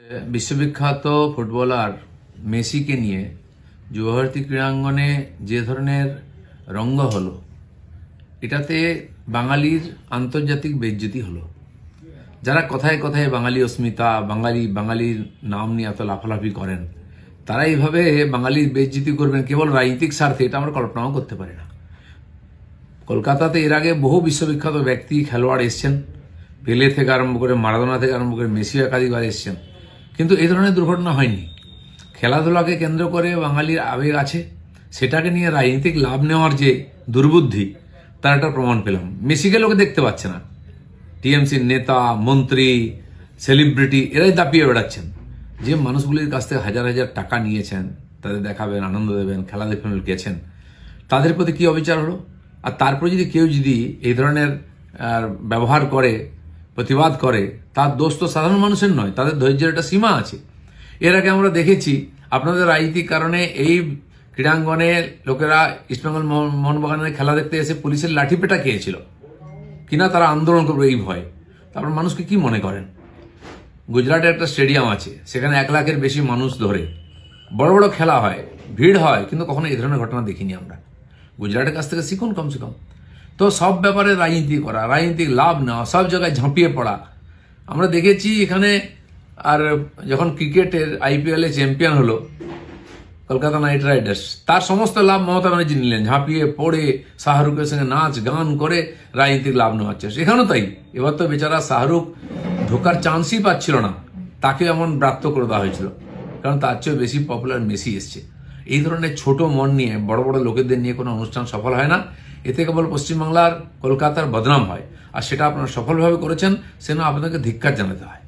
বিশ্ববিখ্যাত ফুটবলার মেসিকে নিয়ে যুবভারতী ক্রীড়াঙ্গনে যে ধরনের রঙ্গ হলো, এটাতে বাঙালির আন্তর্জাতিক বেইজ্জতি হলো। যারা কথায় কথায় বাঙালি অস্মিতা, বাঙালির নাম নিয়ে এত লাফালাফি করেন, তারা এইভাবে বাঙালির বেইজ্জতি করবেন কেবল রাজনৈতিক স্বার্থে, এটা আমরা কল্পনাও করতে পারি না। কলকাতাতে এর আগে বহু বিশ্ববিখ্যাত ব্যক্তি, খেলোয়াড় এসছেন, পেলে থেকে আরম্ভ করে মারাদোনা থেকে আরম্ভ করে মেসিও একাধিকবার এসছেন, কিন্তু এই ধরনের দুর্ঘটনা হয়নি। খেলাধুলাকে কেন্দ্র করে বাঙালির আবেগ আছে, সেটাকে নিয়ে রাজনৈতিক লাভ নেওয়ার যে দুর্বুদ্ধি, তার একটা প্রমাণ পেলাম। মেসিকে লোকে দেখতে পাচ্ছে না, টিএমসির নেতা, মন্ত্রী, সেলিব্রিটি এরাই দাপিয়ে বেড়াচ্ছেন। যে মানুষগুলির কাছ থেকে হাজার হাজার টাকা নিয়েছেন, তাদের দেখাবেন, আনন্দ দেবেন, খেলা দেখবেন গেছেন, তাদের প্রতি কি অবিচার হলো? আর তারপরে যদি কেউ এই ধরনের ব্যবহার করে, প্রতিবাদ করে, তার দোষ তো সাধারণ মানুষের নয়, তাদের ধৈর্যের একটা সীমা আছে। এর আগে আমরা দেখেছি আপনাদের রাজনীতিক কারণে এই ক্রীড়াঙ্গনে লোকেরা ইস্টবেঙ্গল মোহনবাগানের খেলা দেখতে এসে পুলিশের লাঠিপেটা খেয়েছিল কিনা, তারা আন্দোলন করবে এই ভয়। তারপর মানুষকে কি মনে করেন? গুজরাটে একটা স্টেডিয়াম আছে, সেখানে 1 লাখের বেশি মানুষ ধরে বড় বড় খেলা হয়, ভিড় হয়, কিন্তু কখনো এই ধরনের ঘটনা দেখিনি আমরা। গুজরাটের কাছ থেকে শিখুন কমসে কম। তো সব ব্যাপারে রাজনীতি করা, রাজনীতিক লাভ নেওয়া, সব জায়গায় ঝাঁপিয়ে পড়া আমরা দেখেছি এখানে। আর যখন ক্রিকেটের আইপিএলে চ্যাম্পিয়ন হলো কলকাতা নাইট রাইডার্স, তার সমস্ত লাভ মমতা ব্যানার্জি নিলেন, ঝাঁপিয়ে পড়ে শাহরুখের সঙ্গে নাচ গান করে রাজনীতিক লাভ নেওয়ার চেষ্টা। এখানেও তাই। এবার তো বেচারা শাহরুখ ঢোকার চান্সই পাচ্ছিল না, তাকে এমন ব্রাত্য করে দেওয়া হয়েছিল, কারণ তার চেয়ে বেশি পপুলার মেসি এসছে। এই ধরনের ছোট মন নিয়ে বড় বড় লোকেদের নিয়ে কোনো অনুষ্ঠান সফল হয় না। এতে কেবল পশ্চিমবাংলার, কলকাতার বদনাম হয়, আর সেটা আপনারা সফলভাবে করেছেন, সেজন্য আপনাদেরকে ধিক্কার জানাতে হয়।